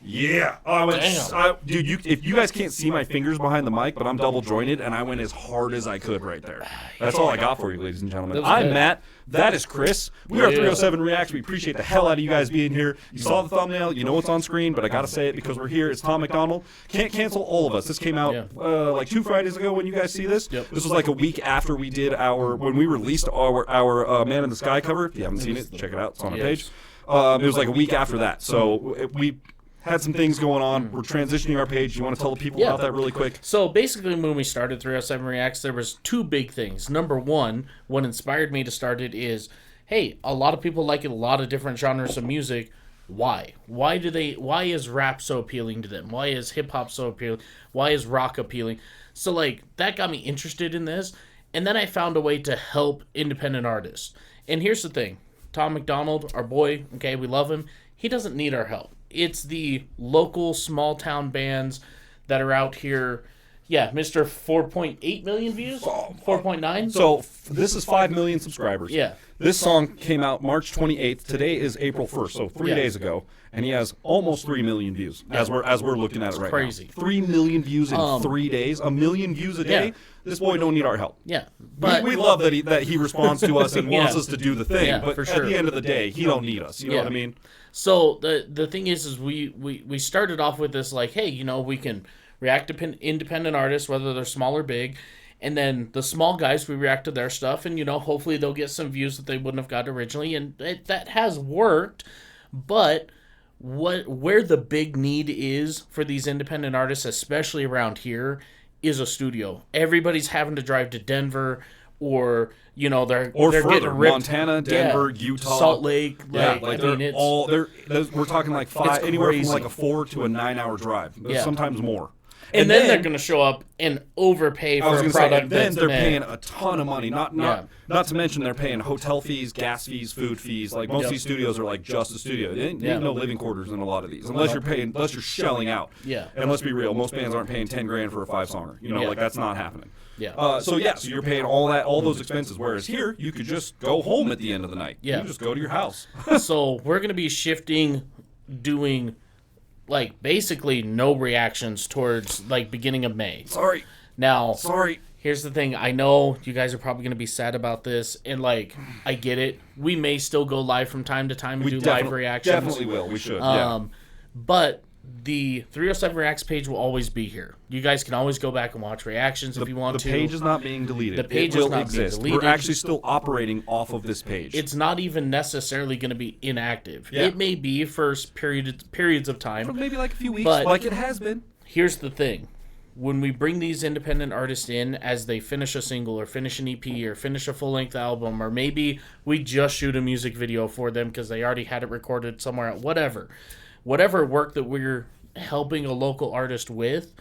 Yeah. Dude, if you guys can't see my fingers behind the mic, but I'm double jointed, and I went as hard as I could right there. That's all I got for you, ladies and gentlemen. I'm Matt. That is Chris. We are 307 Reacts. We appreciate the hell out of you guys being here. You saw the thumbnail. You know what's on screen, but I got to say it because we're here. It's Tom MacDonald. Can't cancel all of us. This came out like 2 Fridays ago when you guys see this. This was like a week after we did when we released our Man in the Sky cover. If you haven't seen it, check it out. It's on our page. It was like a week after that. So we had some things going on. We're transitioning our page. You want to tell the people about that really quick? So basically when we started 307 Reacts, there was 2 big things. Number one, what inspired me to start it is, hey, a lot of people like a lot of different genres of music. Why? Why is rap so appealing to them? Why is hip hop so appealing? Why is rock appealing? So like that got me interested in this. And then I found a way to help independent artists. And here's the thing. Tom MacDonald, our boy, okay, we love him. He doesn't need our help. It's the local small town bands that are out here. Yeah, Mr. 4.8 million views? 4.9? So this is 5 million subscribers. Yeah. This song came out March 28th. Today is April 1st, so 3 days ago. And he has almost 3 million views as we're looking at it right crazy. now. 3 million views in 3 days. 1 million views a day. Yeah. This boy don't need our help. Yeah. But we love that he responds to us and wants us to do the thing. But for at sure. the end of the day, he don't need us. You know what I mean? So the thing is we started off with this like, hey, you know, we can react to independent artists, whether they're small or big. And then the small guys, we react to their stuff. And, you know, hopefully they'll get some views that they wouldn't have got originally. And that has worked. But where the big need is for these independent artists, especially around here, is a studio. Everybody's having to drive to Denver or, you know, they're further. Getting ripped. Montana, Denver, Utah, Salt Lake. Yeah, like I mean, it's all we're talking like anywhere from like a 4 to a 9-hour drive. Sometimes more. And then they're going to show up and overpay for a product. And then they're paying a ton of money. Not to mention they're paying hotel fees, gas fees, food fees. Like most of these studios are like just a studio. There ain't no living quarters in a lot of these, unless you're shelling out. Yeah. And let's be real, most bands aren't paying $10,000 for a 5-songer. You know, like that's not happening. Yeah. So you're paying all those expenses. Whereas here, you could just go home at the end of the night. Yeah. You just go to your house. So we're going to be doing like basically no reactions towards like beginning of May. Sorry. Here's the thing. I know you guys are probably going to be sad about this, and like I get it. We may still go live from time to time and do live reactions. Definitely will. We should. But the 307 Reacts page will always be here. You guys can always go back and watch reactions if you want to. The page is not being deleted. The page will is not exist. being deleted. We're actually still operating off of this page. It's not even necessarily going to be inactive. Yeah. It may be for periods of time. For maybe like a few weeks, but like it has been. Here's the thing. When we bring these independent artists in as they finish a single or finish an EP or finish a full-length album, or maybe we just shoot a music video for them because they already had it recorded somewhere, whatever work that we're helping a local artist with,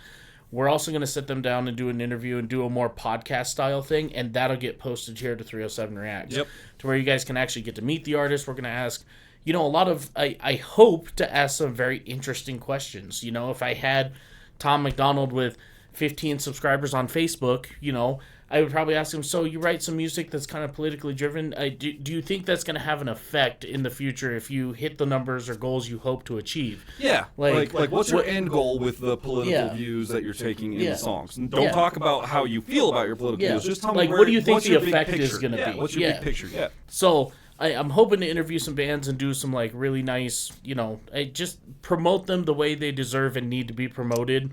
we're also going to sit them down and do an interview and do a more podcast style thing, and that'll get posted here to 307 Reacts. Yep. To where you guys can actually get to meet the artist. We're going to ask, you know, I hope to ask some very interesting questions. You know, if I had Tom MacDonald with 15 subscribers on Facebook, you know, I would probably ask him, so you write some music that's kind of politically driven. Do you think that's going to have an effect in the future if you hit the numbers or goals you hope to achieve? Yeah. Like what's your end goal with the political views that you're taking in the songs? And don't talk about how you feel about your political views. Just tell me what do you think the effect is going to be? What's your big picture? Yeah. So I'm hoping to interview some bands and do some like really nice, you know, just promote them the way they deserve and need to be promoted.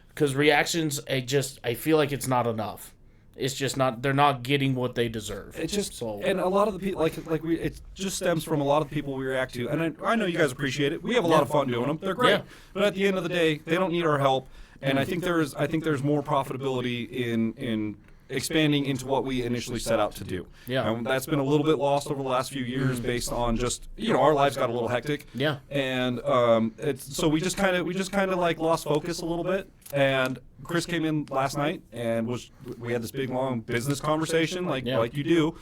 Because reactions, I feel like it's not enough. It's just not. They're not getting what they deserve. It's just and a lot of the people it just stems from a lot of the people we react to, and I know you guys appreciate it. We have a lot of fun doing them. They're great, but at the end of the day, they don't need our help. And I think there's more profitability in expanding into what we initially set out to do. Yeah. And that's been a little bit lost over the last few years based on just, you know, our lives got a little hectic. Yeah. And so we just kind of like lost focus a little bit. And Chris came in last night and we had this big long business conversation like you do.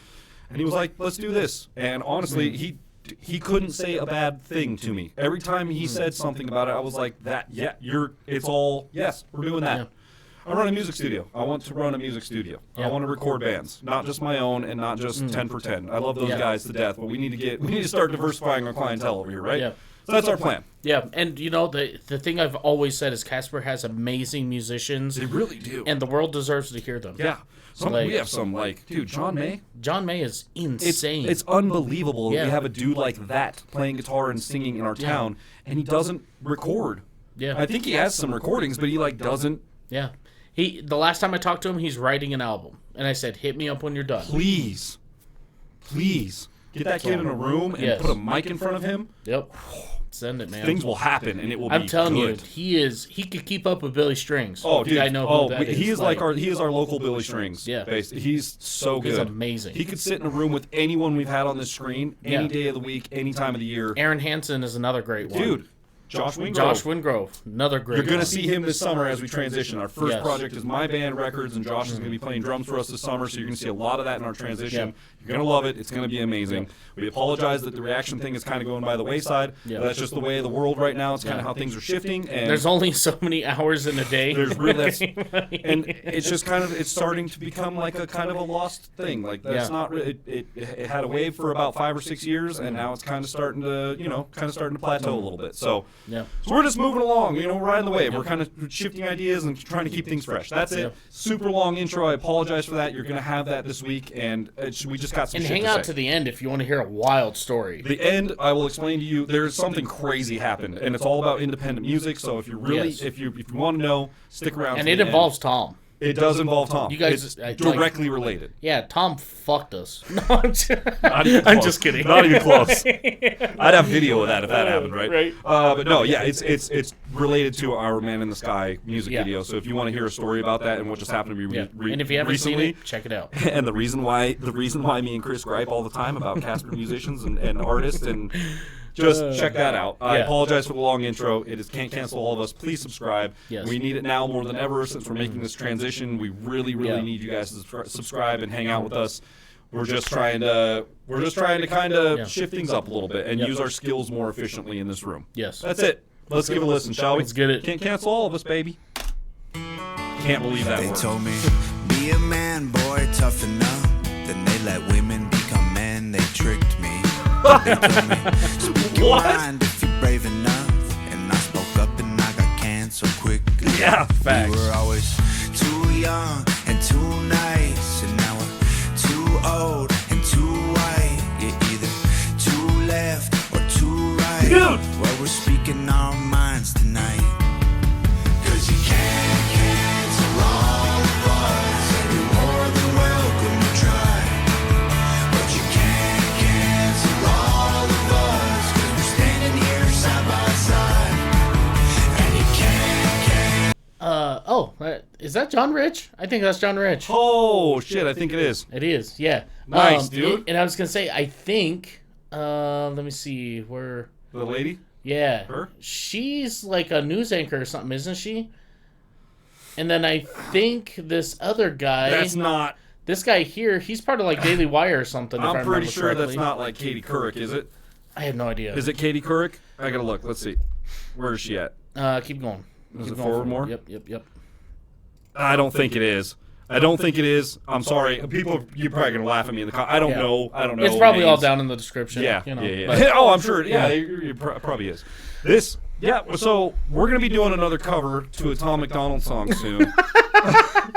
And he was like, "Let's do this." And honestly, he couldn't say a bad thing to me. Every time he said something about it, I was like, yes, we're doing that. Yeah. I run a music studio. I want to run a music studio. Yeah. I want to record bands, not just my own and not just 10 for 10. I love those guys to death, but we need to start diversifying our clientele over here, right? Yeah. So that's our plan. Yeah, and the thing I've always said is Casper has amazing musicians. They really do. And the world deserves to hear them. Yeah. We have some, dude, John May. John May is insane. It's unbelievable that Yeah. we have a dude like that playing guitar and singing in our town, and he doesn't record. Yeah. I think he has some recordings, but he, doesn't. Yeah. The last time I talked to him, he's writing an album. And I said, hit me up when you're done. Please. Get that kid in a room and put a mic in front of him. Yep. Send it, man. Things will happen, and it will be I'm telling good. you, he could keep up with Billy Strings. Oh, dude! I know who that is. He is he is our local Billy Strings. Yeah, he's so good. He's amazing. He could sit in a room with anyone we've had on this screen any day of the week, any time of the year. Aaron Hansen is another great one. Dude, Josh Wingrove. Another great. You're going one. to see him this summer as we transition. Our first Yes. project is My Band Records, and Josh is going to be playing drums for us this summer, so you're going to see a lot of that in our transition. Yeah. You're going to love it. It's going to be amazing. We apologize that the reaction thing is kind of going by the wayside. Yeah. That's just the way of the world right now. It's kind of how things are shifting. And there's only so many hours in a day. There's really and it's just it's starting to become like a kind of a lost thing. Like that's not really, it had a wave for about 5 or 6 years, and now it's kind of starting to plateau a little bit. So we're just moving along. We're riding the wave. We're kind of shifting ideas and trying to keep things fresh. That's it. Super long intro. I apologize for that. You're going to have that this week, and we just got some. And shit hang to out say. to the end if you want to hear a wild story. The end, I will explain to you. There's something crazy happened, and it's all about independent music. So if you really, if you want to know, stick around. And to it the involves end. Tom. It does involve Tom. You guys, it's directly related. Yeah, Tom fucked us. No, I'm just kidding. Not even close. I'd have video of that if that happened, right? Right. But no, yeah, it's related to our Man in the Sky music video. So if you want to hear a story about that and what just happened to me and if you haven't recently, seen it, check it out. And the reason why me and Chris gripe all the time about Casper musicians and artists and. Just check that out. I apologize for the long intro. It is Can't Cancel All of Us. Please subscribe. Yes. We need it now more than ever since we're making this transition. We really need you guys to subscribe and hang out with us. We're just trying to kind of shift things up a little bit and use our skills more efficiently in this room. Yes. That's it. Let's give it a listen, shall we? Let's get it. Can't Cancel All of Us, baby. Can't believe that They word. told me, be a man, boy, tough enough. Then they let women become men. They tricked me. They told me, speak your mind if you're brave enough. And I spoke up and I got canceled quickly. Yeah, facts. We were always too young and too nice. And now we're too old and too white. You're either too left or too right. Dude. Well, we're speaking our minds tonight. 'Cause you can't cancel all of us. And you're more than welcome to try. But you can't cancel all of us. 'Cause we're standing here side by side. And you can't Is that John Rich? I think that's John Rich. Oh, shit, I think it is. It is, yeah. Nice, dude. And I was going to say, I think, let me see, where... The lady? Yeah. Her? She's like a news anchor or something, isn't she? And then I think this other guy... That's not... This guy here, he's part of like Daily Wire or something. I'm if I pretty remember sure correctly. that's not like Katie Couric, is it? I have no idea. Is it Katie Couric? I gotta look. Let's see. Where is she at? Keep going. Is Keep it going forward more? Yep. I don't think it is. I'm sorry. People, you're probably gonna laugh at me in the comments. I don't know. It's probably all names. down in the description. Yeah, you know, yeah. but- Oh, I'm sure. Yeah, it probably is. So we're gonna be doing another cover to a Tom MacDonald song soon.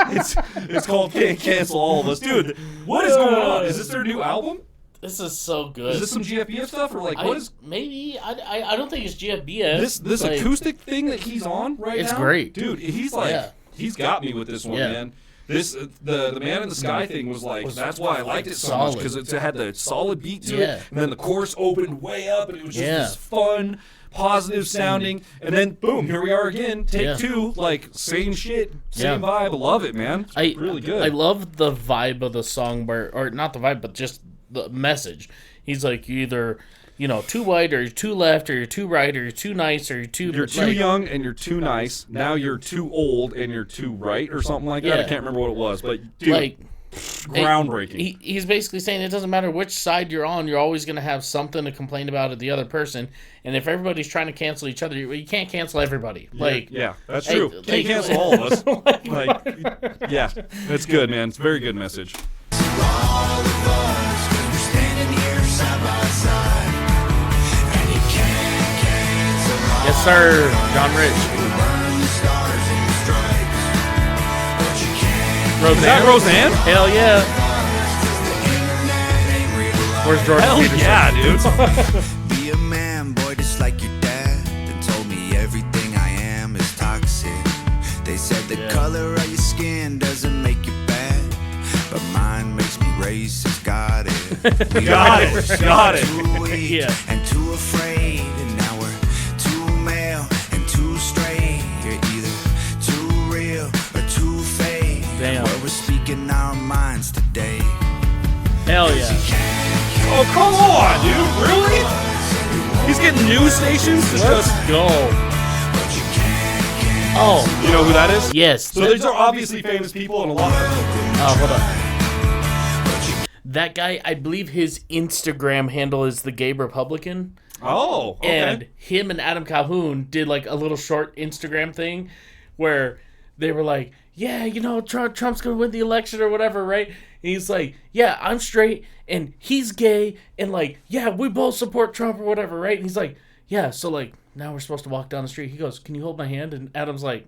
It's called Can't Cancel All of Us, dude. What is going on? Is this their new album? This is so good. Is this some GFBF stuff or like what is? Maybe I don't think it's GFBS. This like, acoustic thing that he's on right now? It's great. Dude, he's like, he's got me with this one, man. This the Man in the Sky thing was like, that's why I liked it so much, because it had the solid beat to it, and then the chorus opened way up, and it was just this fun, positive sounding, and then boom, here we are again, take two, like same shit, same vibe. I love it, man. It's really good. I love the vibe of the song, or not the vibe, but just the message. He's like, you either, too white, or you're too left, or you're too right, or you're too nice, or you're too young and you're too nice. Now you're too old and you're too right, or something like that. I can't remember what it was, but dude, groundbreaking. He's basically saying it doesn't matter which side you're on, you're always going to have something to complain about at the other person. And if everybody's trying to cancel each other, you can't cancel everybody. Yeah, that's true. Can't cancel all of us. That's good, man. It's a very good message. all of us. 'Cause we're standing here side by side. And you can't sir. John Rich. Roseanne? Is that Roseanne? Hell yeah. Where's Jordan Hell Peterson? yeah, dude. Be a man, boy, just like your dad. That told me everything I am is toxic. They said the color of your skin doesn't make you bad, but mine makes me racist. Got it. We Got were it. Got it. Too weak Yeah. and too afraid, and now we're too male and too straight. You're either too real or too fake. Damn. Where we're speaking our minds today. Hell yeah. Oh, come on, dude. Really? He's getting news stations to Let's just... go. Oh, You know who that is? yes. So these are obviously famous people and a lot of... Hold on. That guy, I believe his Instagram handle is the Gay Republican. Oh, okay. And him and Adam Calhoun did like a little short Instagram thing where they were like, yeah, you know, Trump's going to win the election or whatever, right? And he's like, yeah, I'm straight and he's gay and like, yeah, we both support Trump or whatever, right? And he's like, yeah, so like now we're supposed to walk down the street. He goes, can you hold my hand? And Adam's like,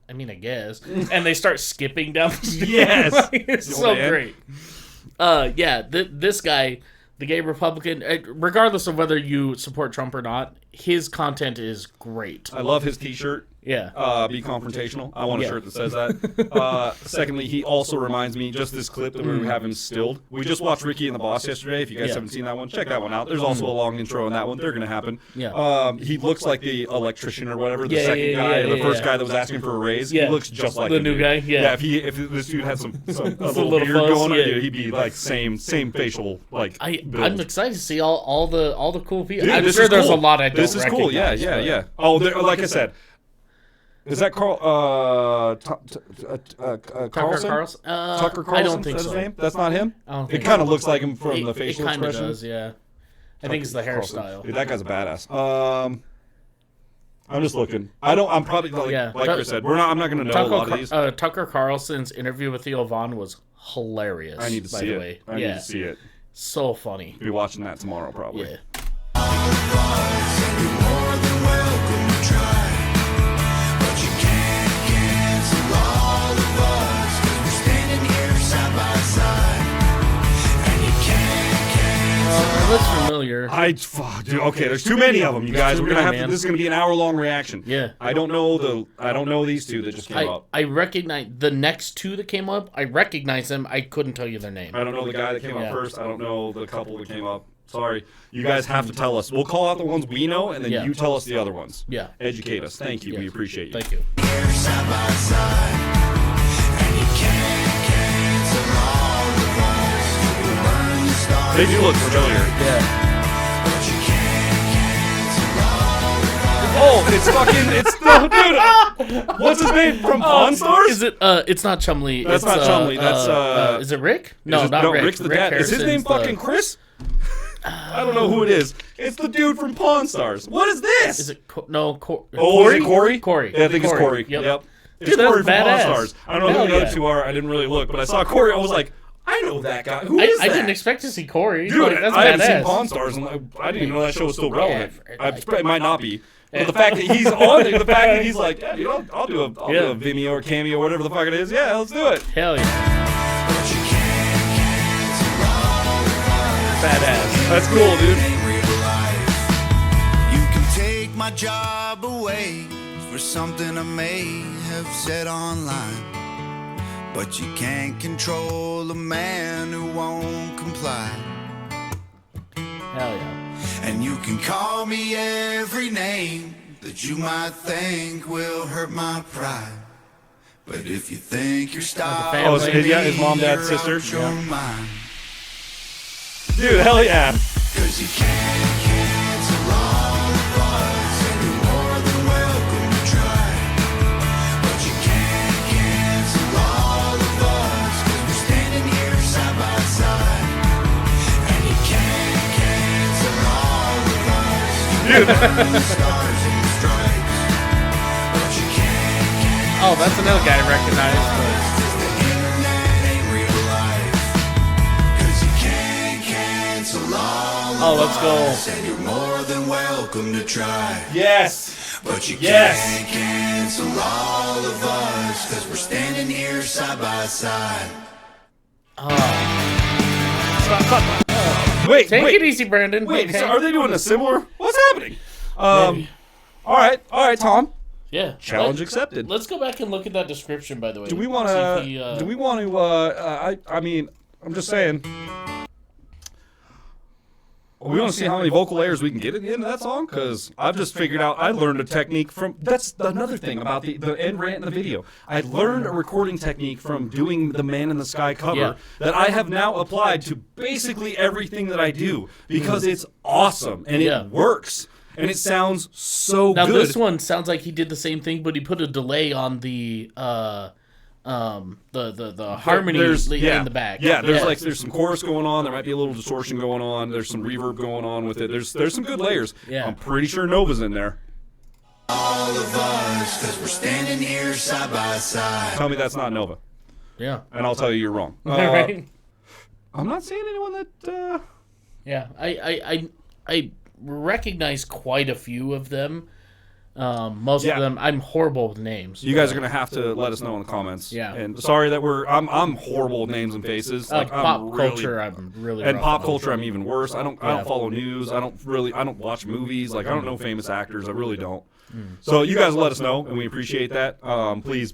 I mean, I guess. And they start skipping down the street. Yes. Like, it's so man. great. Yeah, this guy, the Gay Republican, regardless of whether you support Trump or not, his content is great. I love his t-shirt. Yeah. Be confrontational. I want a Yeah. shirt that says that. Secondly, he also reminds me, just this clip that we have him stilled. We just watched Ricky and the Boss yesterday. If you guys Yeah. haven't seen that one, check that one out. There's also a long intro in that one. They're going to happen. Yeah. He looks like the electrician or whatever, the Yeah, second yeah, guy, yeah, the yeah, first yeah. guy that was asking for a raise. Yeah. He looks just like The him, new dude. guy, yeah. If this dude had some a little little beard fuzz, going on, yeah. dude, he'd be like same facial build. I'm excited to see all the cool people. Dude, I'm this sure is there's cool. a lot I don't This is cool. Yeah, recognize, but- yeah. Oh, like I said, is that Carl? Carlson? Carlson? Tucker Carlson? I don't think is that so. his name? That's not him. I don't It think kind of so. looks like him from the It facial kind of expression. does, yeah. I think it's the Carlson. hairstyle. Dude, that guy's a badass. I'm just looking. I'm probably like Chris said. I'm not gonna know a lot of these. Tucker Carlson's interview with Theo Vaughn was hilarious. I need to by see the it. way. I need to see it. So funny. Be watching that tomorrow probably. Yeah. More than welcome to try, but you can't cancel all of us, 'cause we're standing here side by side, and you can't cancel. Looks familiar. Fuck, dude. Okay, there's too many of them, you guys. too We're gonna many, have to. man. This is gonna be an hour-long reaction. Yeah. I don't know these two that just came up. I recognize the next two that came up. I recognize them. I couldn't tell you their name. I don't know the guy that came up Yeah. first. I don't know the couple that came up. Sorry. You guys have to tell us. We'll call out the ones we know, and then Yeah. you tell us the other ones. Yeah. Educate us. Thank you. Yeah. We appreciate you. Thank you. Here side by side, and you can't cancel all of us. We'll burn the stars, They do look familiar. Yeah. but you can't cancel all of us. Oh, it's dude. What's his name from Pawn Stars? Is it? It's not Chumley. That's it's, not Chumley, that's, Is it Rick? No, Is it- not Rick. Rick's the Rick dad. Is his name Harrison's the- fucking Chris? I don't know who it is. It's the dude from Pawn Stars. What is this? Is it? Oh, is it Corey? Corey. Yeah, I think it's Corey. Yep. It's Dude, that's Corey from Pawn badass. Stars. I don't know Hell who the other yeah. two are. I didn't really look, but I saw Corey. I was like, I know that guy. Who is I that? didn't expect to see Corey. Dude, Like, that's I haven't badass. seen Pawn Stars, and I didn't even know that show was still relevant. Yeah, It might not be. But the fact that he's on there, the fact that he's like, yeah, dude, I'll do a Vimeo or Cameo or whatever the fuck it is. Yeah, let's do it. Hell yeah. But you can't cancel all of us. Badass. That's cool, dude. In real life, you can take my job away for something I may have said online, but you can't control a man who won't comply. Hell yeah. And you can call me every name that you might think will hurt my pride, but if you think you're stopping Oh, so his mom, dad, you're sister? out your mind. Dude, hell yeah. 'Cause you can't cancel all of us, and you're more than welcome to try, but you can't cancel all of us, 'cause we're standing here side by side, and you can't cancel all of us. You burn the stars and stripes, but you can't cancel. Oh, that's another guy I recognize. The internet ain't real life, 'cause you can't cancel all Oh, let's go. And you're more than welcome to try. Yes. But you Yes. can't cancel all of us, cause we're standing here side by side. Wait, Take wait. it easy, Brandon. Wait, Okay. so are they doing a similar? What's happening? All right, Tom. Yeah. Challenge accepted. Let's go back and look at that description, by the way. Do we want See to? if he, Do we want to? I mean, I'm just saying. We want to see how many vocal layers we can get at the end of that song, because I've just figured out I learned a technique from. That's another thing about the end rant in the video. I learned a recording technique from doing the Man in the Sky cover that I have now applied to basically everything that I do, because it's awesome and it works and it sounds so Now good. this one sounds like he did the same thing, but he put a delay on the harmony in the back. Yeah, there's some chorus going on. There might be a little distortion going on. There's some reverb going on with it. There's some good layers. Yeah. I'm pretty sure Nova's in there. All of us, cause we're standing here side by side. Tell me that's not Nova, Yeah. and I'll tell you you're wrong. Right? I'm not seeing anyone that. Yeah. I recognize quite a few of them. Most of them, I'm horrible with names. You guys are gonna have to let us know in the comments. Yeah. And sorry that I'm horrible with names and faces. Pop culture, I'm really And rough pop on. culture, I'm even worse. I don't follow news. I don't watch movies. Like, I don't know famous actors. I really don't. So you guys let us know, and we appreciate that. Please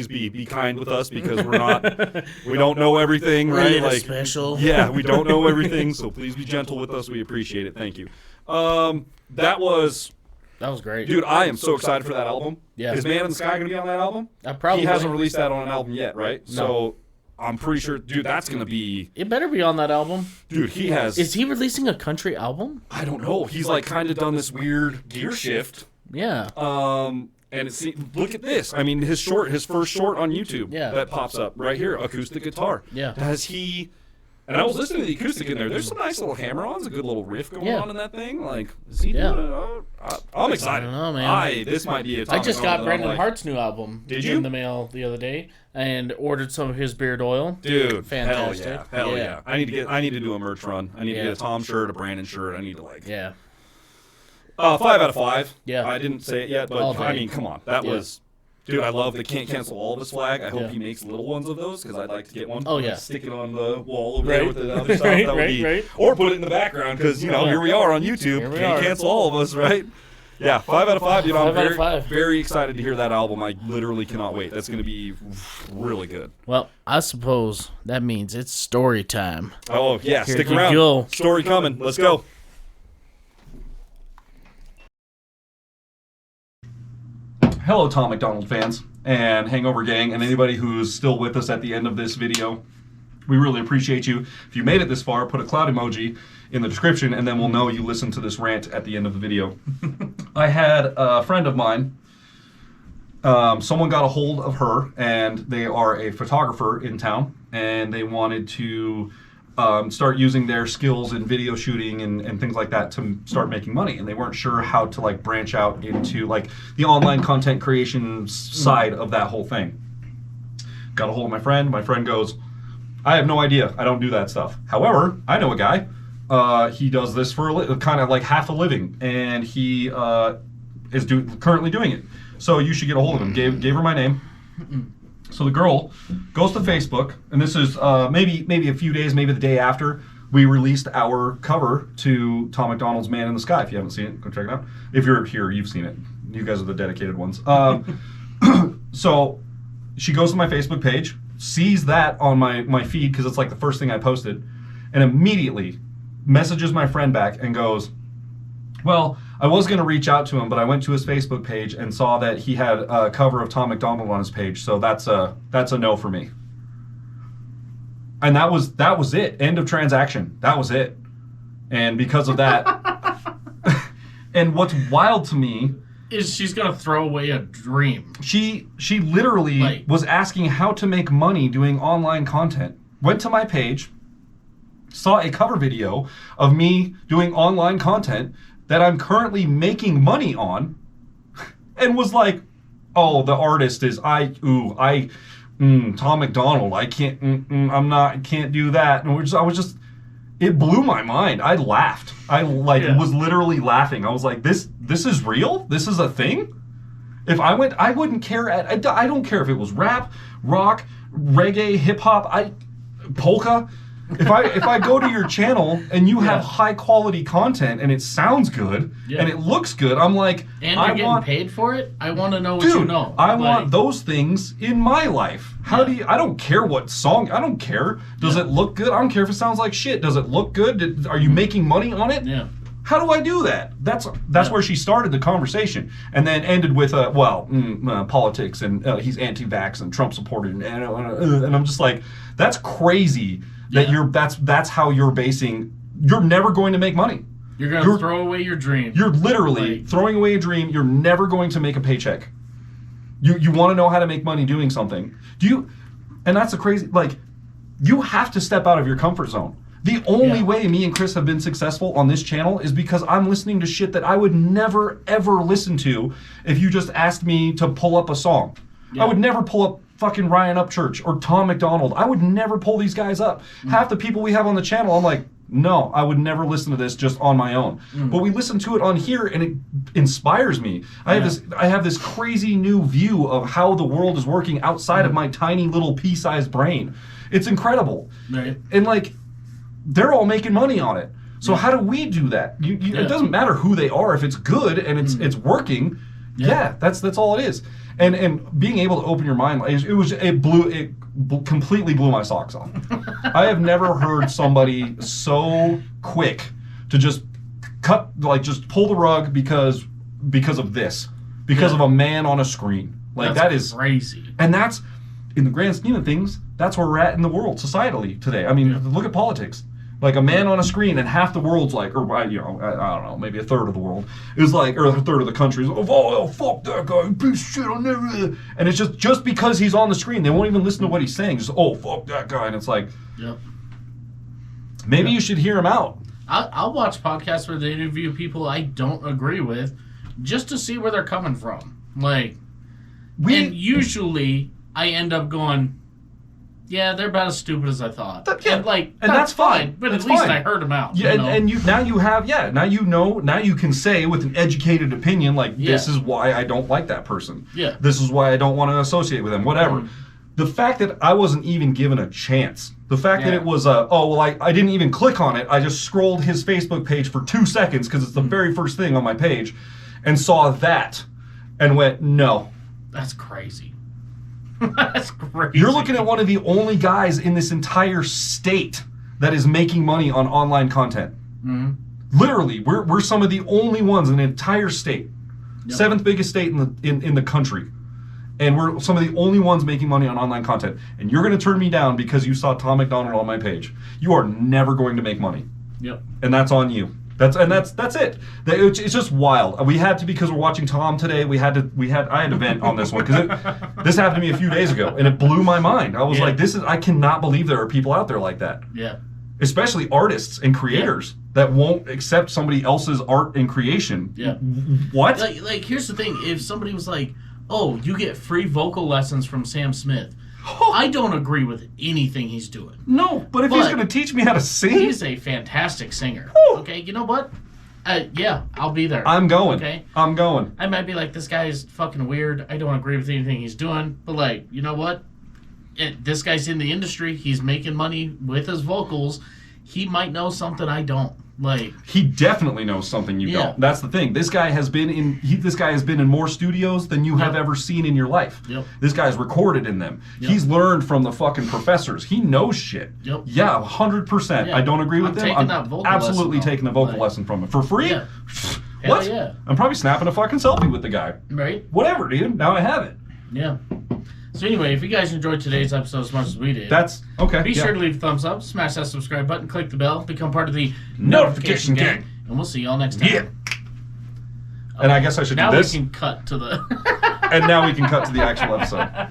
be kind with us, because we don't know everything, We're right? little Like, special. yeah, we don't know everything. So please be gentle with us. We appreciate it. Thank you. That was great. dude. I am so excited for that album. Yeah. Is Man in the Sky gonna be on that album? Probably. He hasn't released that on an album yet, right? No. So I'm pretty sure, dude, that's gonna be. It better be on that album. Dude, he has. Is he releasing a country album? I don't know. He's like kind of done this weird gear shift. Yeah. And look at this. I mean, his first short on YouTube. Yeah. That pops up right here, acoustic guitar. Yeah. Has he? And I was listening to the acoustic in there. There's some nice little hammer-ons, a good little riff going on in that thing. Like, is he doing it? I'm excited. I don't know, man. This might be a. I just got Brendan Hart's new album Did you? in the mail the other day and ordered some of his beard oil. Dude, Fantastic. hell yeah! I need to do a merch run. I need to get a Tom shirt, a Brandon shirt. I need to Yeah. 5 out of 5. Yeah. I didn't say it yet, All but day. I mean, come on, that was. Dude, I love the Can't Cancel All of Us flag. I hope he makes little ones of those, because I'd like to get one. Oh, yeah. Stick it on the wall over there with the other stuff. Right, That would right, be, right. Or put it in the background, because, here we are on YouTube. Here we Can't are. Cancel All of Us, right? Yeah, 5 out of 5. I'm 5 out of very, 5. very excited to hear that album. I literally cannot wait. That's going to be really good. Well, I suppose that means it's story time. Oh, yeah, Here stick you around. go. Story coming. Let's go. Hello, Tom MacDonald fans and Hangover Gang, and anybody who's still with us at the end of this video. We really appreciate you. If you made it this far, put a cloud emoji in the description, and then we'll know you listened to this rant at the end of the video. I had a friend of mine. Someone got a hold of her, and they are a photographer in town, and they wanted to start using their skills in video shooting and things like that to start making money. And they weren't sure how to like branch out into like the online content creation side of that whole thing. Got a hold of my friend. My friend goes, I have no idea. I don't do that stuff. However, I know a guy. He does this for kind of like half a living, and he is currently doing it. So you should get a hold of him. Gave her my name. So the girl goes to Facebook, and this is maybe a few days, maybe the day after we released our cover to Tom MacDonald's Man in the Sky. If you haven't seen it, go check it out. If you're here, you've seen it. You guys are the dedicated ones. So she goes to my Facebook page, sees that on my feed because it's like the first thing I posted, and immediately messages my friend back and goes, well, I was going to reach out to him, but I went to his Facebook page and saw that he had a cover of Tom MacDonald on his page, so that's a no for me. And that was it. End of transaction. That was it. And because of that, and what's wild to me Is she's gonna throw away a dream. She literally was asking how to make money doing online content. Went to my page, saw a cover video of me doing online content that I'm currently making money on, and was like, "Oh, the artist is Tom MacDonald. I can't. I can't do that." And I was just, it blew my mind. I laughed. I was literally laughing. I was like, this is real? This is a thing? If I went, I wouldn't care. I don't care if it was rap, rock, reggae, hip hop, polka. If I go to your channel and you have high quality content and it sounds good and it looks good, I'm like, and you're getting paid for it. I want to know what dude, you know. I want those things in my life. How do you? I don't care what song. I don't care. Does it look good? I don't care if it sounds like shit. Does it look good? Are you making money on it? Yeah. How do I do that? That's where she started the conversation, and then ended with politics and he's anti-vax and Trump supporter, and I'm just like, that's crazy. That that's how you're basing. You're never going to make money. You're going to throw away your dream. You're literally throwing away a dream. You're never going to make a paycheck. You want to know how to make money doing something. And that's a crazy, like, you have to step out of your comfort zone. The only way me and Chris have been successful on this channel is because I'm listening to shit that I would never, ever listen to if you just asked me to pull up a song. Yeah. I would never pull up fucking Ryan Upchurch or Tom MacDonald. I would never pull these guys up. Half the people we have on the channel, I'm like, no, I would never listen to this just on my own. But we listen to it on here and it inspires me. I have this crazy new view of how the world is working outside of my tiny little pea-sized brain. It's incredible. Right. And like, they're all making money on it. So how do we do that? It doesn't matter who they are. If it's good and it's working, that's all it is. And being able to open your mind, it completely blew my socks off. I have never heard somebody so quick to just just pull the rug because of this, because of a man on a screen. Like, that is crazy. And that's, in the grand scheme of things, that's where we're at in the world, societally today. I mean, look at politics. Like, a man on a screen and half the world's like, or, I don't know, maybe a third of the world is like, or a third of the country is, oh, fuck that guy, piece of shit, I'll never. And it's just because he's on the screen, they won't even listen to what he's saying. Just, oh, fuck that guy. And it's like, maybe you should hear him out. I'll watch podcasts where they interview people I don't agree with just to see where they're coming from. Like, and usually I end up going, yeah, they're about as stupid as I thought. And that's fine. But at least I heard them out. Yeah, and now you can say with an educated opinion, like, this is why I don't like that person. Yeah. This is why I don't want to associate with them, whatever. The fact that I wasn't even given a chance, the fact that it was, I didn't even click on it, I just scrolled his Facebook page for 2 seconds, because it's the very first thing on my page, and saw that, and went, no. That's crazy. That's crazy. You're looking at one of the only guys in this entire state that is making money on online content. Literally, we're some of the only ones in the entire state. Yep. 7th biggest state in the country. And we're some of the only ones making money on online content. And you're going to turn me down because you saw Tom MacDonald on my page. You are never going to make money. Yep. And that's on you. That's it. It's just wild. We had to, because we're watching Tom today. I had to vent on this one because this happened to me a few days ago, and it blew my mind. I was like, I cannot believe there are people out there like that. Yeah. Especially artists and creators that won't accept somebody else's art and creation. Yeah. What? Like here's the thing: if somebody was like, "Oh, you get free vocal lessons from Sam Smith," I don't agree with anything he's doing. No, but if he's going to teach me how to sing, he's a fantastic singer. Okay, you know what? I'll be there. I'm going. Okay, I'm going. I might be like, this guy is fucking weird. I don't agree with anything he's doing. But like, you know what? This guy's in the industry. He's making money with his vocals. He might know something I don't. Like, he definitely knows something you don't. That's the thing. This guy has been in more studios than you have ever seen in your life. Yep. This guy's recorded in them. Yep. He's learned from the fucking professors. He knows shit. Yep. Yeah, 100%. I don't agree with them. I'm absolutely taking a vocal lesson from him for free. Yeah. What? Hell yeah. I'm probably snapping a fucking selfie with the guy. Right. Whatever, dude. Now I have it. Yeah. So anyway, if you guys enjoyed today's episode as much as we did, that's okay. Be sure to leave a thumbs up, smash that subscribe button, click the bell, become part of the notification gang, and we'll see y'all next time. Yeah. Okay. And I guess I should do this. Now we can cut to the. And now we can cut to the actual episode.